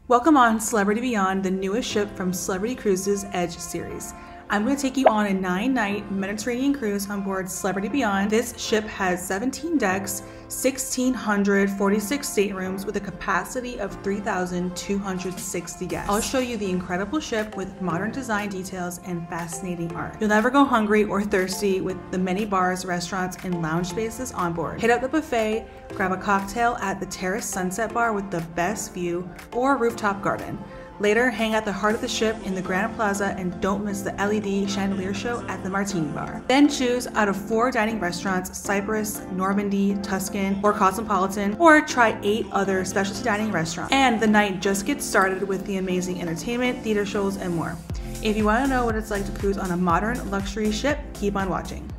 Welcome on Celebrity Beyond, the newest ship from Celebrity Cruises Edge series. I'm going to take you on a 9-night Mediterranean cruise on board Celebrity Beyond. This ship has 17 decks, 1,646 staterooms with a capacity of 3,260 guests. I'll show you the incredible ship with modern design details and fascinating art. You'll never go hungry or thirsty with the many bars, restaurants, and lounge spaces on board. Hit up the buffet, grab a cocktail at the Terrace Sunset Bar with the best view or rooftop garden. Later, hang at the heart of the ship in the Grand Plaza and don't miss the LED chandelier show at the Martini Bar. Then choose out of 4 dining restaurants: Cyprus, Normandy, Tuscan, or Cosmopolitan, or try 8 other specialty dining restaurants. And the night just gets started with the amazing entertainment, theater shows, and more. If you want to know what it's like to cruise on a modern luxury ship, keep on watching.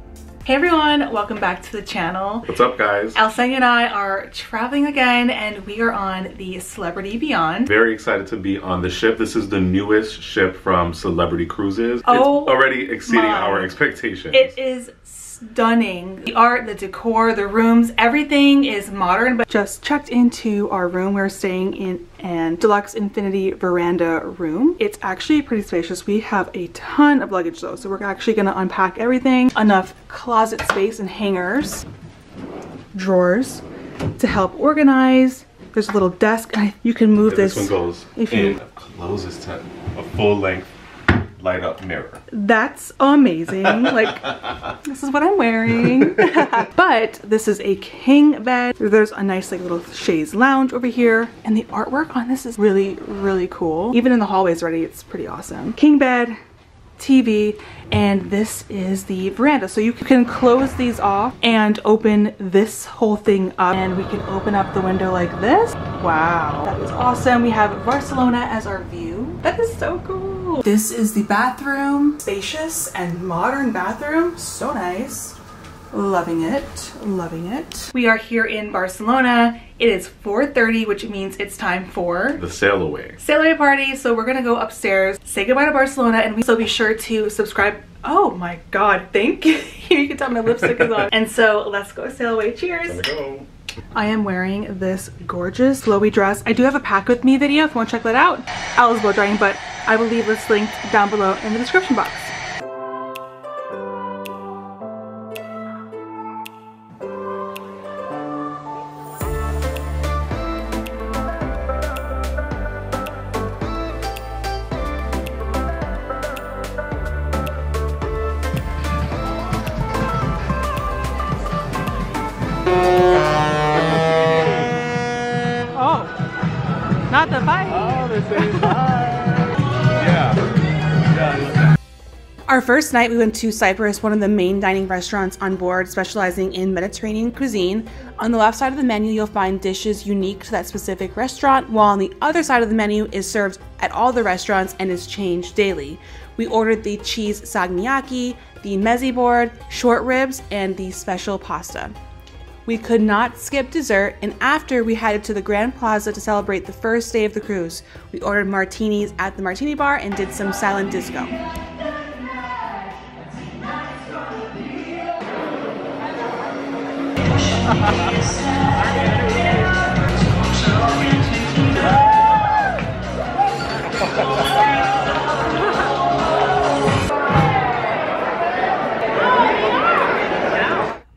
Hey everyone, welcome back to the channel. What's up, guys? Elsenia and I are traveling again, and we are on the Celebrity Beyond. Very excited to be on the ship. This is the newest ship from Celebrity Cruises. Oh, it's already exceeding our expectations. It is stunning. The art, the decor, the rooms, everything is modern. But just checked into our room. We're staying in an deluxe infinity veranda room. It's actually pretty spacious. We have a ton of luggage though, so we're actually gonna unpack everything. Enough closet space and hangers, drawers to help organize. There's a little desk, and you can move this. This one goes if you closes to a full-length light up mirror. That's amazing. Like, this is what I'm wearing. But this is a king bed. There's a nice like little chaise lounge over here, and the artwork on this is really cool. Even in the hallways already, it's pretty awesome. King bed, TV, and this is the veranda. So you can close these off and open this whole thing up, and we can open up the window like this. Wow, that is awesome. We have Barcelona as our view. That is so cool. This is the bathroom. Spacious and modern bathroom. So nice. Loving it, loving it. We are here in Barcelona. It is 4:30, which means it's time for the sail away party. So we're gonna go upstairs, say goodbye to Barcelona, and so be sure to subscribe. Oh my God, thank you. You can tell my lipstick is on. And so let's go sail away. Cheers. Let's go. I am wearing this gorgeous flowy dress. I do have a pack with me video if you want to check that out. I was blow drying, but I will leave this link down below in the description box. Not the fight. Oh, they're saying hi. Yeah. Our first night we went to Cyprus, one of the main dining restaurants on board, specializing in Mediterranean cuisine. On the left side of the menu, you'll find dishes unique to that specific restaurant, while on the other side of the menu is served at all the restaurants and is changed daily. We ordered the cheese sagniaki, the mezzi board, short ribs, and the special pasta. We could not skip dessert, and after we headed to the Grand Plaza to celebrate the first day of the cruise. We ordered martinis at the Martini Bar and did some silent disco.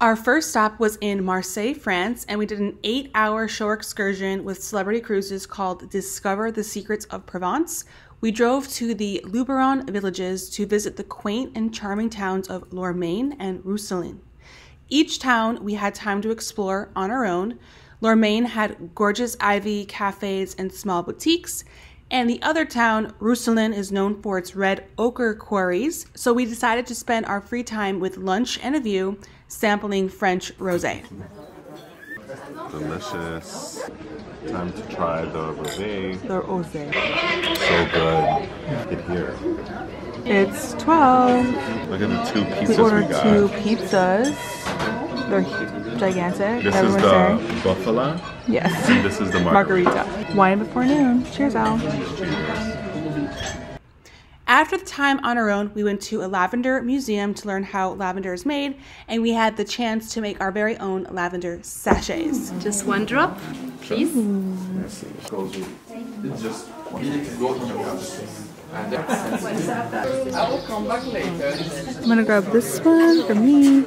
Our first stop was in Marseille, France, and we did an 8-hour shore excursion with Celebrity Cruises called Discover the Secrets of Provence. We drove to the Luberon villages to visit the quaint and charming towns of Lormaine and Roussillon. Each town we had time to explore on our own. Lormaine had gorgeous ivy cafes and small boutiques, and the other town, Roussillon, is known for its red ochre quarries, so we decided to spend our free time with lunch and a view, sampling French rosé. Delicious. Time to try the rosé. The rosé. So good. Get here. It's 12. Look at the 2 pizzas we ordered got. 2 pizzas. They're gigantic. This is the buffalo. Yes. And this is the margarita. Wine before noon. Cheers, Al. After the time on our own, we went to a lavender museum to learn how lavender is made, and we had the chance to make our very own lavender sachets. Just one drop, please. I'm gonna grab this one for me.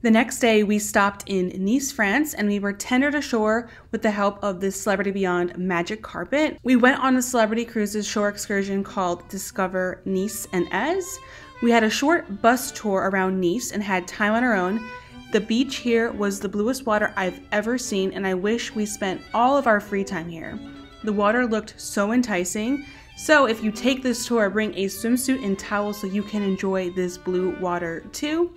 The next day, we stopped in Nice, France, and we were tendered ashore with the help of the Celebrity Beyond magic carpet. We went on a Celebrity Cruises shore excursion called Discover Nice and Aix. We had a short bus tour around Nice and had time on our own. The beach here was the bluest water I've ever seen, and I wish we spent all of our free time here. The water looked so enticing. So if you take this tour, bring a swimsuit and towel so you can enjoy this blue water too.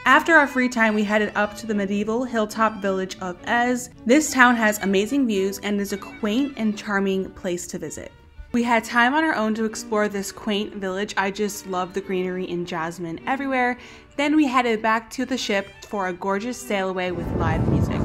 After our free time, we headed up to the medieval hilltop village of Aix. This town has amazing views and is a quaint and charming place to visit. We had time on our own to explore this quaint village. I just love the greenery and jasmine everywhere. Then we headed back to the ship for a gorgeous sail away with live music.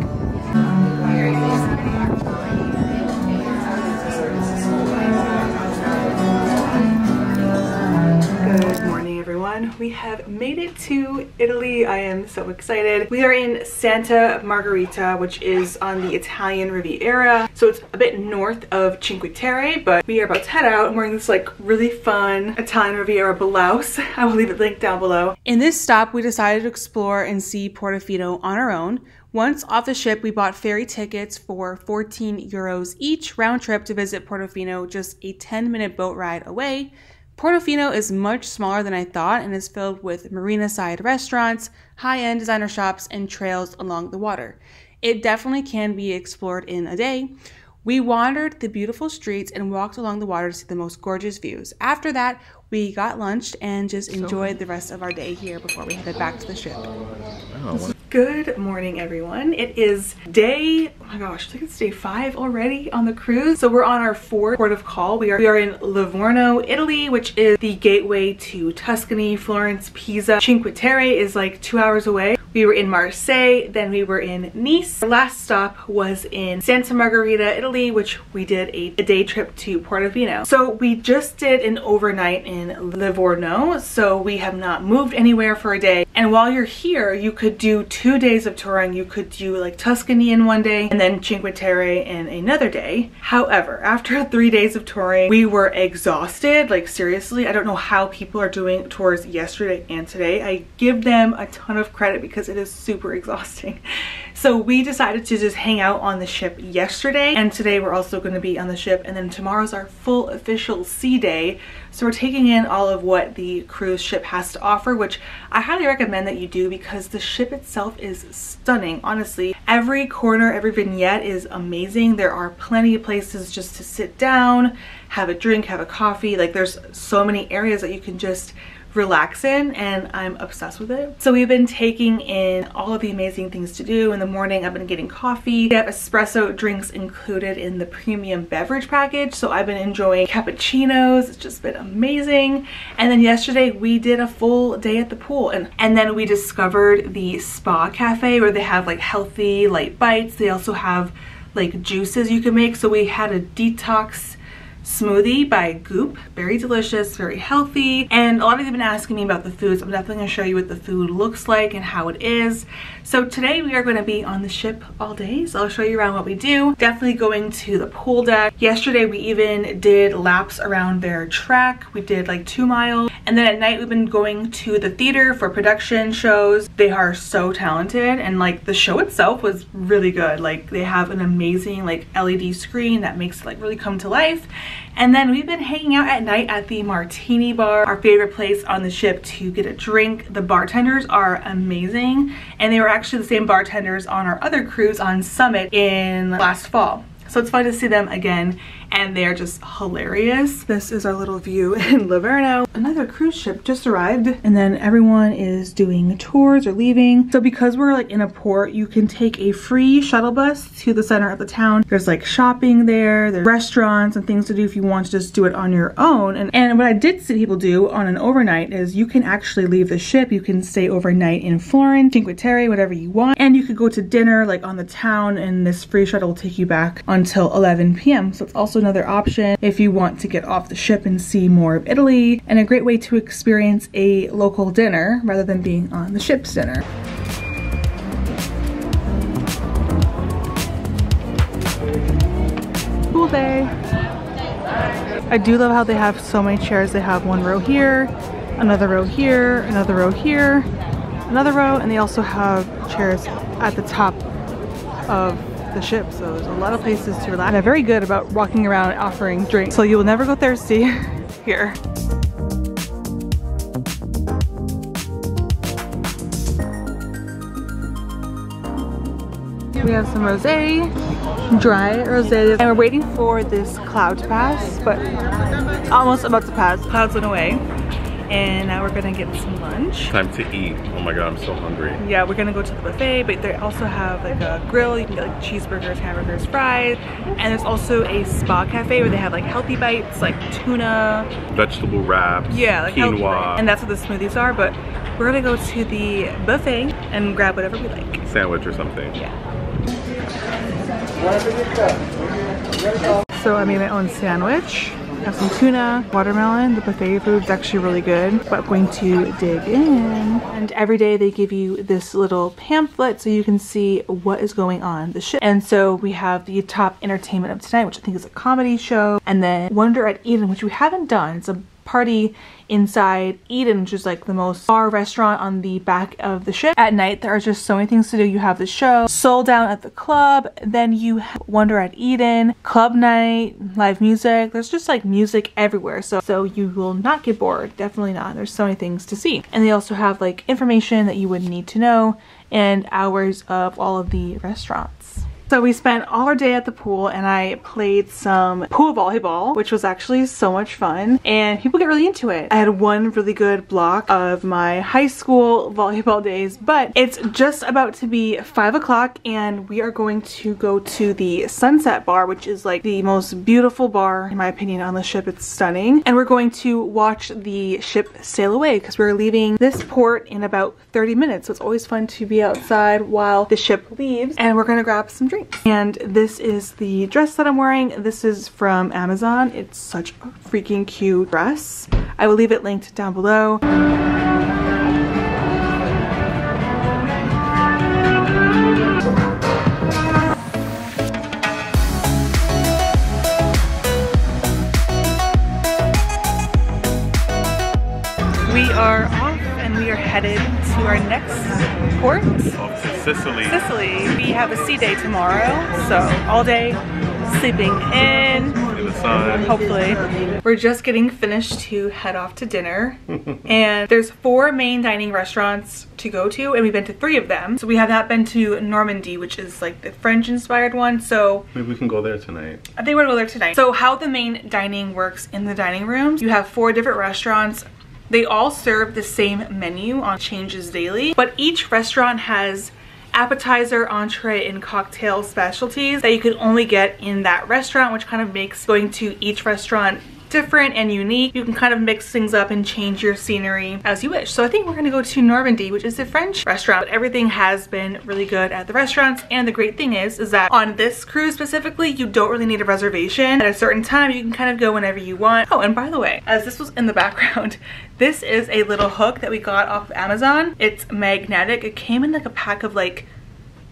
Good morning, everyone. We have made it to Italy. I am so excited. We are in Santa Margherita, which is on the Italian Riviera. So it's a bit north of Cinque Terre, but we are about to head out. I'm wearing this like really fun Italian Riviera blouse. I will leave it linked down below. In this stop, we decided to explore and see Portofino on our own. Once off the ship, we bought ferry tickets for 14 euros each round trip to visit Portofino, just a 10-minute boat ride away. Portofino is much smaller than I thought and is filled with marina-side restaurants, high-end designer shops, and trails along the water. It definitely can be explored in a day. We wandered the beautiful streets and walked along the water to see the most gorgeous views. After that, we got lunch and just enjoyed the rest of our day here before we headed back to the ship. Good morning, everyone. It is day, oh my gosh, I think it's day 5 already on the cruise. So we're on our 4th port of call. We are in Livorno, Italy, which is the gateway to Tuscany, Florence, Pisa. Cinque Terre is like 2 hours away. We were in Marseille, then we were in Nice. Our last stop was in Santa Margherita, Italy, which we did a day trip to Portofino. So we just did an overnight in Livorno, so we have not moved anywhere for a day. And while you're here, you could do 2 days of touring. You could do like Tuscany in one day and then Cinque Terre in another day. However, after 3 days of touring, we were exhausted. Like seriously, I don't know how people are doing tours yesterday and today. I give them a ton of credit because it is super exhausting. So we decided to just hang out on the ship yesterday, and today we're also going to be on the ship, and then tomorrow's our full official sea day. So we're taking in all of what the cruise ship has to offer, which I highly recommend that you do because the ship itself is stunning. Honestly, every corner, every vignette is amazing. There are plenty of places just to sit down, have a drink, have a coffee. Like there's so many areas that you can just relax in, and I'm obsessed with it. So we've been taking in all of the amazing things to do. In the morning, I've been getting coffee. We have espresso drinks included in the premium beverage package, so I've been enjoying cappuccinos. It's just been amazing. And then yesterday we did a full day at the pool, and then we discovered the spa cafe where they have like healthy light bites. They also have like juices you can make. So we had a detox smoothie by Goop. Very delicious, very healthy. And a lot of you have been asking me about the food, so I'm definitely going to show you what the food looks like and how it is. So today we are going to be on the ship all day, so I'll show you around what we do. Definitely going to the pool deck. Yesterday we even did laps around their track. We did like 2 miles. And then at night we've been going to the theater for production shows. They are so talented, and like the show itself was really good. Like they have an amazing like LED screen that makes it like really come to life. And then we've been hanging out at night at the Martini Bar, our favorite place on the ship to get a drink. The bartenders are amazing, and they were actually the same bartenders on our other cruise on Summit in last fall. So it's fun to see them again and they're just hilarious. This is our little view in Livorno. Another cruise ship just arrived, and then everyone is doing tours or leaving. So because we're like in a port, you can take a free shuttle bus to the center of the town. There's like shopping there, there's restaurants and things to do if you want to just do it on your own. And what I did see people do on an overnight is you can actually leave the ship. You can stay overnight in Florence, Cinque Terre, whatever you want, and you could go to dinner like on the town, and this free shuttle will take you back until 11 p.m. So it's also another option if you want to get off the ship and see more of Italy, and a great way to experience a local dinner rather than being on the ship's dinner. Cool day. I do love how they have so many chairs. They have one row here, another row here, another row here, another row, and they also have chairs at the top of the ship, so there's a lot of places to relax. They're very good about walking around and offering drinks, so you will never go thirsty here. We have some rosé, dry rosé, and we're waiting for this cloud to pass, but it's almost about to pass. Clouds went away, and now we're gonna get some lunch. Time to eat. Oh my god, I'm so hungry. Yeah, we're gonna go to the buffet, but they also have like a grill. You can get like cheeseburgers, hamburgers, fries, and there's also a spa cafe where they have like healthy bites, like tuna, Vegetable wraps, yeah, like quinoa, and that's what the smoothies are. But we're gonna go to the buffet and grab whatever we like. sandwich or something. Yeah. So I made my own sandwich. I have some tuna, watermelon. The buffet food is actually really good, but I'm going to dig in. And every day they give you this little pamphlet so you can see what is going on the ship. And so we have the top entertainment of tonight, which I think is a comedy show, and then Wonder at Eden, which we haven't done. It's a party inside Eden, which is like the most bar restaurant on the back of the ship. At night there are just so many things to do. You have the show, Soul Down at the club, then you have Wonder at Eden, club night, live music. There's just like music everywhere, so you will not get bored. Definitely not. There's so many things to see. And they also have like information that you would need to know and hours of all of the restaurants. So we spent all our day at the pool, and I played some pool volleyball, which was actually so much fun, and people get really into it. I had one really good block of my high school volleyball days, but it's just about to be 5 o'clock, and we are going to go to the Sunset Bar, which is like the most beautiful bar, in my opinion, on the ship. It's stunning. And we're going to watch the ship sail away because we're leaving this port in about 30 minutes. So it's always fun to be outside while the ship leaves, and we're gonna grab some drinks. And this is the dress that I'm wearing. This is from Amazon. It's such a freaking cute dress. I will leave it linked down below. We are off and we are headed to our next port. Off to Sicily. We have a sea day tomorrow, so all day sleeping in the sun. Hopefully. We're just getting finished to head off to dinner, and there's 4 main dining restaurants to go to, and we've been to 3 of them. So we have not been to Normandy, which is like the French inspired one, so maybe we can go there tonight. I think we're gonna go there tonight. So how the main dining works in the dining rooms, you have 4 different restaurants. They all serve the same menu on changes daily, but each restaurant has appetizer, entree, and cocktail specialties that you can only get in that restaurant, which kind of makes going to each restaurant different and unique. You can kind of mix things up and change your scenery as you wish. So I think we're gonna go to Normandy, which is a French restaurant. But everything has been really good at the restaurants, and the great thing is that on this cruise specifically, you don't really need a reservation at a certain time. You can kind of go whenever you want. Oh, and by the way, as this was in the background, this is a little hook that we got off of Amazon. It's magnetic. It came in like a pack of like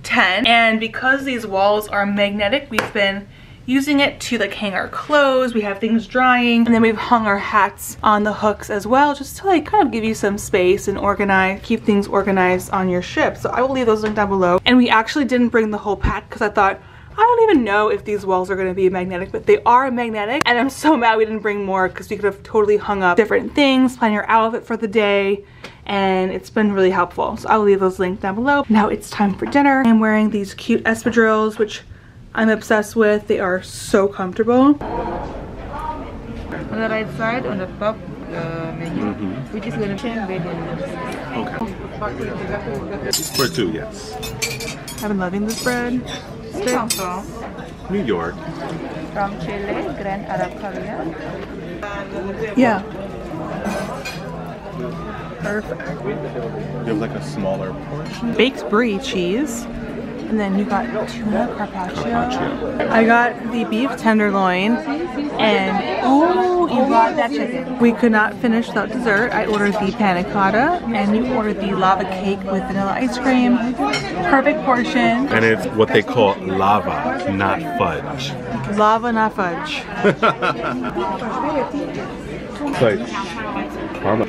10, and because these walls are magnetic, we've been using it to like hang our clothes. We have things drying, and then we've hung our hats on the hooks as well, just to like kind of give you some space and organize, keep things organized on your ship. So I will leave those linked down below. And we actually didn't bring the whole pack because I thought, I don't even know if these walls are going to be magnetic, but they are magnetic, and I'm so mad we didn't bring more because we could have totally hung up different things, plan your outfit for the day, and it's been really helpful. So I'll leave those linked down below. Now it's time for dinner. I'm wearing these cute espadrilles, which I'm obsessed with. They are so comfortable. On the right side, on the top menu, which is going to change within. Okay. For two, yes. I've been loving this bread. Where come from? New York. From Chile, Grand Arab-Korea. Yeah. Perfect. You have like a smaller portion. Baked brie cheese. And then you got tuna carpaccio. I got the beef tenderloin. And oh, you got that chicken. We could not finish without dessert. I ordered the panna cotta. And you ordered the lava cake with vanilla ice cream. Perfect portion. And it's what they call lava, not fudge. Lava, not fudge. It's like caramel.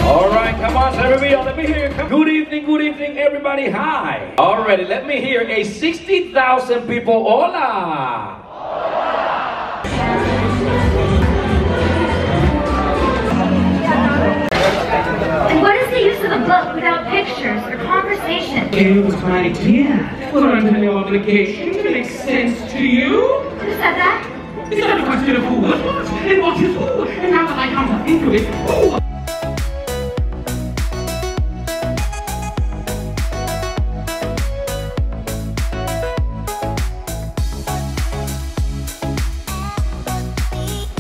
Alright, come on, everybody, let me hear. Good evening, everybody. Hi. Alrighty, let me hear a 60,000 people. Hola. And what is the use of a book without pictures or conversation? It was my idea. We're under no obligation. It makes sense to you. Who said that? It's not a question of who was what and what is who. And now that I come to think of it, who?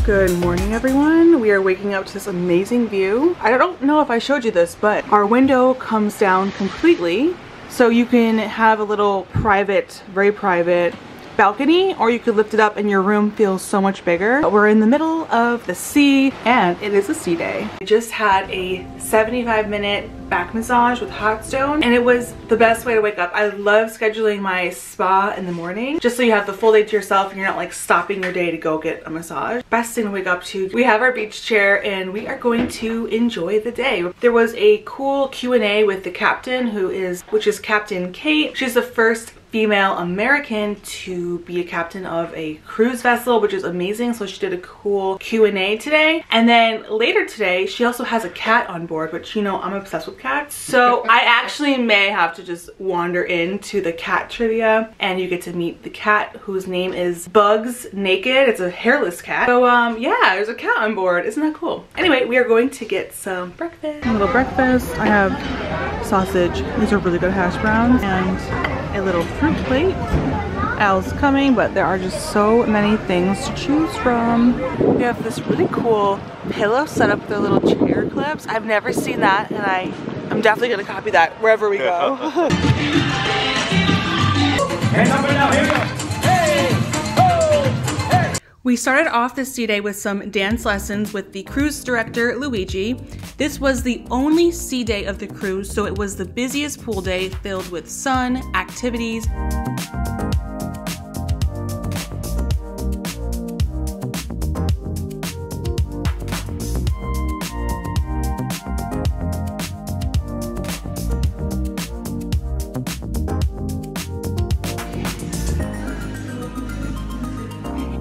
Good morning, everyone. We are waking up to this amazing view. I don't know if I showed you this, but our window comes down completely. So you can have a little private, very private balcony, or you could lift it up and your room feels so much bigger. But we're in the middle of the sea and it is a sea day. I just had a 75-minute back massage with hot stone and it was the best way to wake up. I love scheduling my spa in the morning just so you have the full day to yourself and you're not like stopping your day to go get a massage. Best thing to wake up to. We have our beach chair and we are going to enjoy the day. There was a cool Q&A with the captain which is Captain Kate. She's the first female American to be a captain of a cruise vessel, which is amazing. So she did a cool Q&A today. And then later today, she also has a cat on board, which, you know, I'm obsessed with cats. So I actually may have to just wander into the cat trivia and you get to meet the cat whose name is Bugs Naked. It's a hairless cat. So yeah, there's a cat on board. Isn't that cool? Anyway, we are going to get some breakfast. A little breakfast. I have sausage. These are really good hash browns and a little fruit plate. Al's coming, but there are just so many things to choose from. We have this really cool pillow set up with their little chair clips. I've never seen that and I'm definitely gonna copy that wherever we go. Hands up right now, here we go. We started off this sea day with some dance lessons with the cruise director, Luigi. This was the only sea day of the cruise, so it was the busiest pool day filled with sun, activities.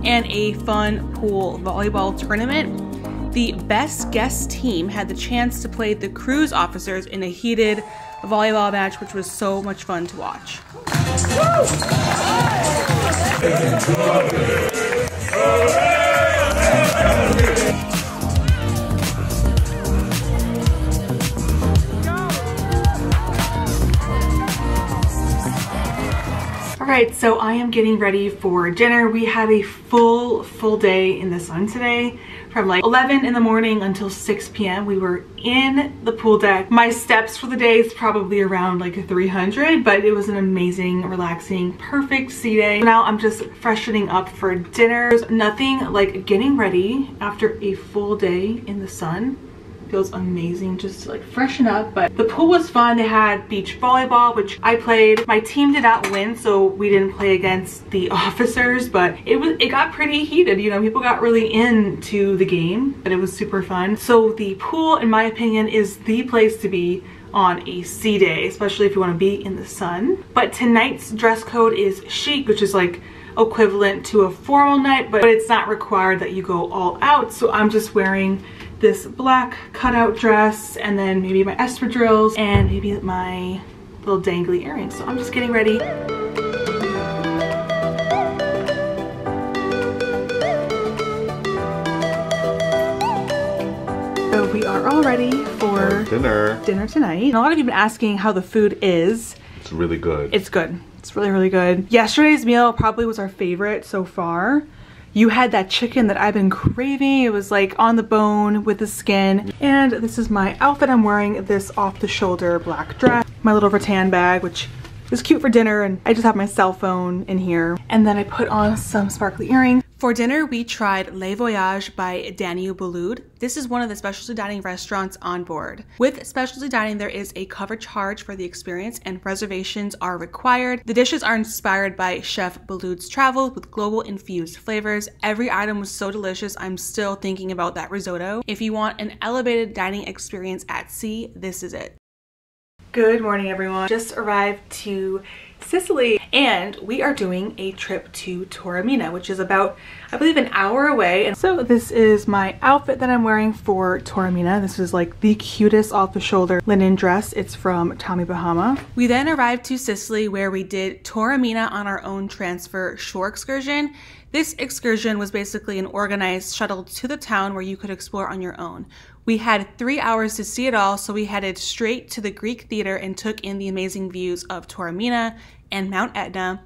And a fun pool volleyball tournament. The best guest team had the chance to play the cruise officers in a heated volleyball match, which was so much fun to watch. Alright, so I am getting ready for dinner. We had a full day in the sun today. From like 11 in the morning until 6 p.m. we were in the pool deck. My steps for the day is probably around like 300, but it was an amazing, relaxing, perfect sea day. Now I'm just freshening up for dinner. There's nothing like getting ready after a full day in the sun feels amazing just to like freshen up. But the pool was fun. They had beach volleyball, which I played. My team did not win, so we didn't play against the officers, but it got pretty heated. You know, people got really into the game, but it was super fun. So the pool, in my opinion, is the place to be on a sea day, especially if you want to be in the sun. But tonight's dress code is chic, which is like equivalent to a formal night, but it's not required that you go all out. So I'm just wearing this black cutout dress and then maybe my espadrilles and maybe my little dangly earrings. So I'm just getting ready. So we are all ready for dinner tonight. And a lot of you have been asking how the food is. It's really good. It's good. It's really, really good. Yesterday's meal probably was our favorite so far. You had that chicken that I've been craving. It was like on the bone with the skin. And this is my outfit. I'm wearing this off the shoulder black dress, my little rattan bag, which is cute for dinner, and I just have my cell phone in here. And then I put on some sparkly earrings. For dinner, we tried Le Voyage by Daniel Boulud. This is one of the specialty dining restaurants on board. With specialty dining, there is a cover charge for the experience and reservations are required. The dishes are inspired by Chef Boulud's travels with global infused flavors. Every item was so delicious, I'm still thinking about that risotto. If you want an elevated dining experience at sea, this is it. Good morning, everyone. Just arrived to Sicily and we are doing a trip to Taormina, which is about, I believe, an hour away. And so this is my outfit that I'm wearing for Taormina. This is like the cutest off the shoulder linen dress. It's from Tommy Bahama. We then arrived to Sicily where we did Taormina on our own transfer shore excursion. This excursion was basically an organized shuttle to the town where you could explore on your own. We had 3 hours to see it all, so we headed straight to the Greek theater and took in the amazing views of Taormina and Mount Etna.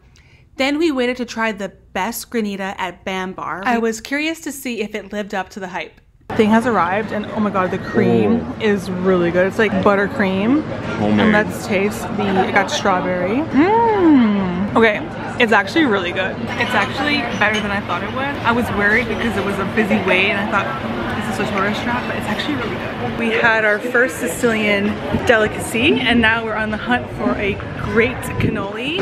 Then we waited to try the best granita at Bam Bar. I was curious to see if it lived up to the hype. Thing has arrived and oh my god, the cream is really good. It's like buttercream. And let's taste I got strawberry. Okay, it's actually really good. It's actually better than I thought it would. I was worried because it was a busy wait and I thought, is this a tourist trap? But it's actually really good. We had our first Sicilian delicacy and now we're on the hunt for a great cannoli.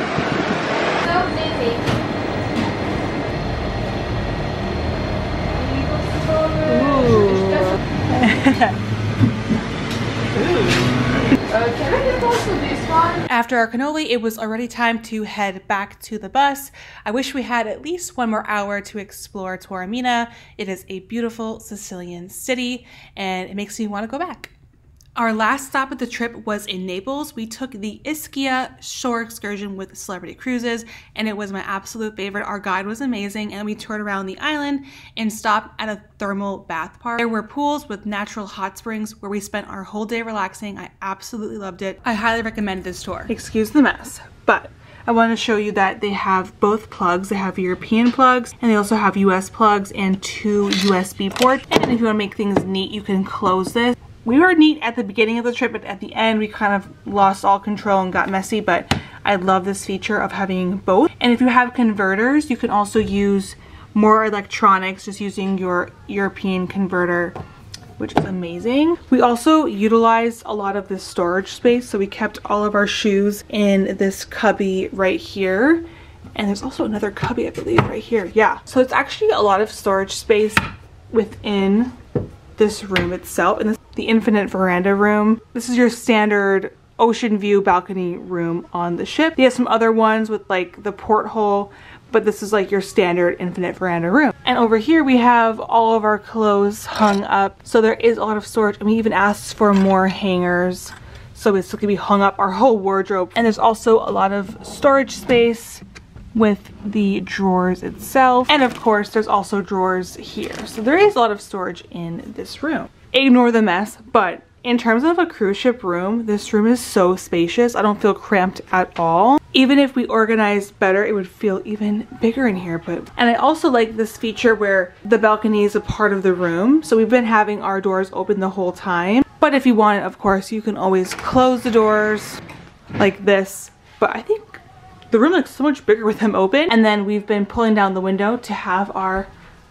Can I get also this one? After our cannoli, it was already time to head back to the bus. I wish we had at least one more hour to explore Taormina. It is a beautiful Sicilian city and it makes me want to go back. Our last stop of the trip was in Naples. We took the Ischia shore excursion with Celebrity Cruises and it was my absolute favorite. Our guide was amazing and we toured around the island and stopped at a thermal bath park. There were pools with natural hot springs where we spent our whole day relaxing. I absolutely loved it. I highly recommend this tour. Excuse the mess, but I want to show you that they have both plugs. They have European plugs and they also have US plugs and 2 USB ports. And if you want to make things neat, you can close this. We were neat at the beginning of the trip, but at the end we kind of lost all control and got messy, but I love this feature of having both. And if you have converters, you can also use more electronics just using your European converter, which is amazing. We also utilized a lot of this storage space, so we kept all of our shoes in this cubby right here. And there's also another cubby, I believe, right here. Yeah, so it's actually a lot of storage space within this room itself, and this the infinite veranda room. This is your standard ocean view balcony room on the ship. They have some other ones with like the porthole, but this is like your standard infinite veranda room. And over here we have all of our clothes hung up, so there is a lot of storage, and we even asked for more hangers so it's going to be hung up, our whole wardrobe. And there's also a lot of storage space with the drawers itself, and of course there's also drawers here, so there is a lot of storage in this room. Ignore the mess, but in terms of a cruise ship room, this room is so spacious. I don't feel cramped at all. Even if we organized better, it would feel even bigger in here. And I also like this feature where the balcony is a part of the room, so we've been having our doors open the whole time. But if you want it, of course, you can always close the doors like this. But I think the room looks so much bigger with them open. And then we've been pulling down the window to have our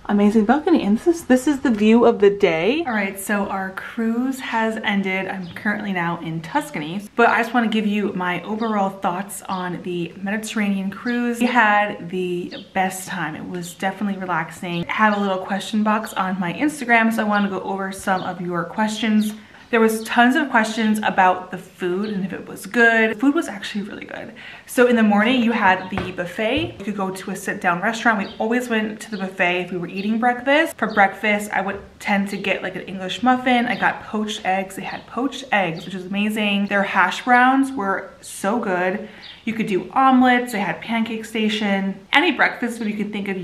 amazing balcony, and this is the view of the day. All right, so our cruise has ended. I'm currently now in Tuscany, but I just want to give you my overall thoughts on the Mediterranean cruise. We had the best time. It was definitely relaxing. I have a little question box on my Instagram, so I want to go over some of your questions. There was tons of questions about the food and if it was good. The food was actually really good. So in the morning you had the buffet. You could go to a sit-down restaurant. We always went to the buffet if we were eating breakfast. For breakfast, I would tend to get like an English muffin. I got poached eggs. They had poached eggs, which is amazing. Their hash browns were so good. You could do omelets. They had pancake station. Any breakfast that you could think of,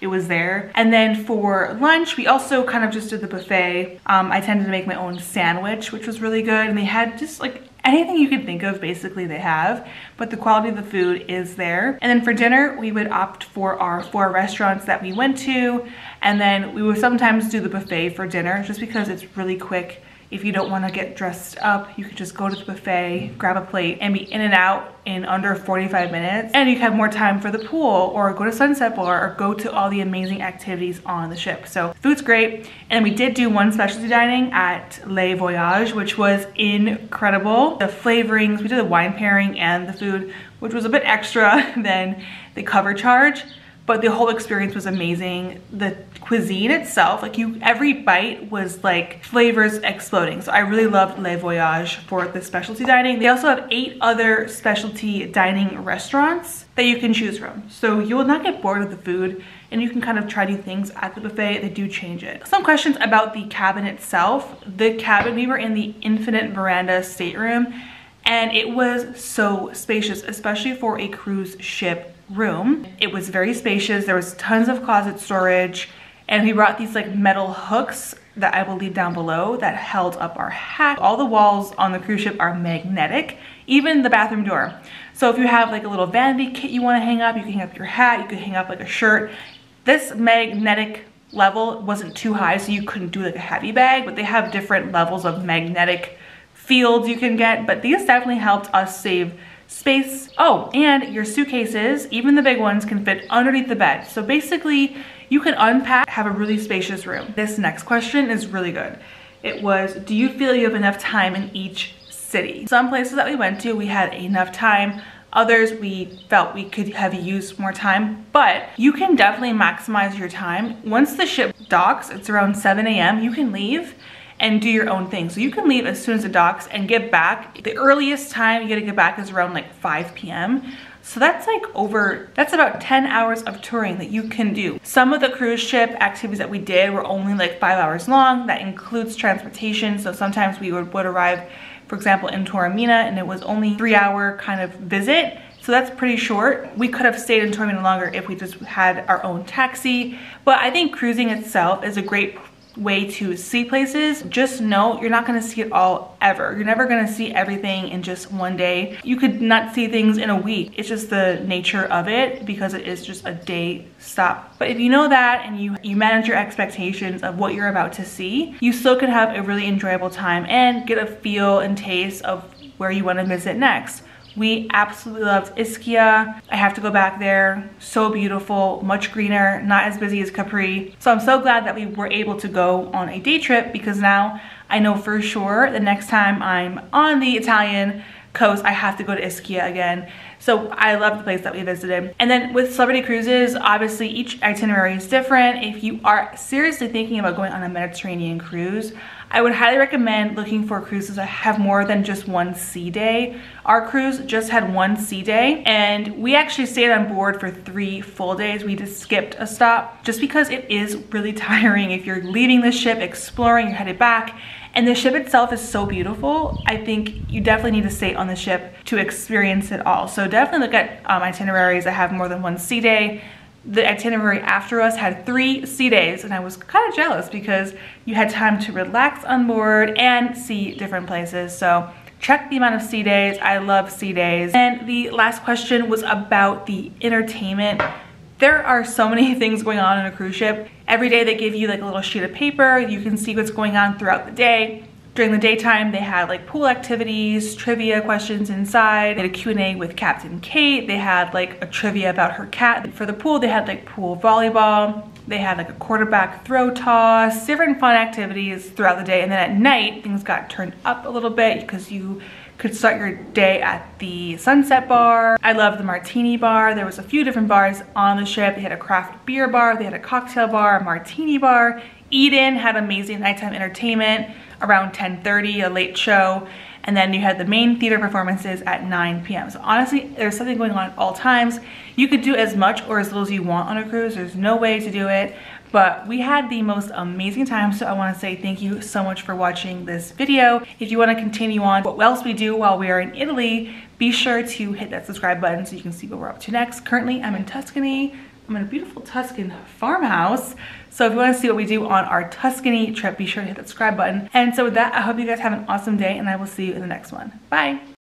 it was there. And then for lunch, we also kind of just did the buffet. I tended to make my own sandwich, which was really good. And they had just like anything you could think of, basically they have, but the quality of the food is there. And then for dinner, we would opt for our 4 restaurants that we went to. And then we would sometimes do the buffet for dinner just because it's really quick. If you don't want to get dressed up, you could just go to the buffet, grab a plate, and be in and out in under 45 minutes. And you have more time for the pool, or go to Sunset Bar, or go to all the amazing activities on the ship. So food's great. And we did do one specialty dining at Le Voyage, which was incredible. The flavorings, we did the wine pairing and the food, which was a bit extra than the cover charge. But the whole experience was amazing. The cuisine itself, like every bite was like flavors exploding. So I really loved Le Voyage for the specialty dining. They also have 8 other specialty dining restaurants that you can choose from. So you will not get bored with the food, and you can kind of try new things at the buffet. They do change it. Some questions about the cabin itself. The cabin, we were in the Infinite Veranda stateroom, and it was so spacious, especially for a cruise ship room. It was very spacious. There was tons of closet storage, and we brought these like metal hooks that I will leave down below that held up our hat. All the walls on the cruise ship are magnetic, even the bathroom door. So if you have like a little vanity kit you want to hang up, you can hang up your hat, you could hang up like a shirt. This magnetic level wasn't too high, so you couldn't do like a heavy bag, but they have different levels of magnetic fields you can get, but these definitely helped us save space. Oh, and your suitcases, even the big ones, can fit underneath the bed. So basically you can unpack, have a really spacious room. This next question is really good. It was, do you feel you have enough time in each city? Some places that we went to, we had enough time. Others, we felt we could have used more time, but you can definitely maximize your time. Once the ship docks, it's around 7 a.m., you can leave and do your own thing. So you can leave as soon as it docks and get back. The earliest time you gotta get back is around like 5 p.m. So that's like that's about 10 hours of touring that you can do. Some of the cruise ship activities that we did were only like 5 hours long. That includes transportation. So sometimes we would arrive, for example, in Taormina, and it was only a 3-hour kind of visit. So that's pretty short. We could have stayed in Taormina longer if we just had our own taxi. But I think cruising itself is a great way to see places. Just know you're not going to see it all ever. You're never going to see everything in just one day. You could not see things in a week. It's just the nature of it, because it is just a day stop. But if you know that and you manage your expectations of what you're about to see, you still could have a really enjoyable time and get a feel and taste of where you want to visit next. We absolutely loved Ischia. I have to go back there. So beautiful, much greener, not as busy as Capri. So I'm so glad that we were able to go on a day trip, because now I know for sure the next time I'm on the Italian coast, I have to go to Ischia again. So I love the place that we visited. And then with Celebrity Cruises, obviously each itinerary is different. If you are seriously thinking about going on a Mediterranean cruise, I would highly recommend looking for cruises that have more than just one sea day. Our cruise just had one sea day, and we actually stayed on board for 3 full days. We just skipped a stop just because it is really tiring. If you're leaving the ship, exploring, you're headed back, and the ship itself is so beautiful. I think you definitely need to stay on the ship to experience it all. So definitely look at itineraries that have more than one sea day. The itinerary after us had 3 sea days, and I was kind of jealous because you had time to relax on board and see different places. So check the amount of sea days. I love sea days. And the last question was about the entertainment. There are so many things going on in a cruise ship. Every day they give you like a little sheet of paper. You can see what's going on throughout the day. During the daytime, they had like pool activities, trivia questions inside. They had a Q&A with Captain Kate. They had like a trivia about her cat. For the pool, they had like pool volleyball. They had like a quarterback throw toss, different fun activities throughout the day. And then at night, things got turned up a little bit because you could start your day at the Sunset Bar. I love the Martini Bar. There was a few different bars on the ship. They had a craft beer bar, they had a cocktail bar, a martini bar. Eden had amazing nighttime entertainment around 10:30, a late show. And then you had the main theater performances at 9 p.m. So honestly, there's something going on at all times. You could do as much or as little as you want on a cruise. There's no way to do it, but we had the most amazing time. So I want to say thank you so much for watching this video. If you want to continue on what else we do while we are in Italy, be sure to hit that subscribe button so you can see what we're up to next. Currently, I'm in Tuscany. I'm in a beautiful Tuscan farmhouse. So if you want to see what we do on our Tuscany trip, be sure to hit that subscribe button. And so with that, I hope you guys have an awesome day and I will see you in the next one. Bye.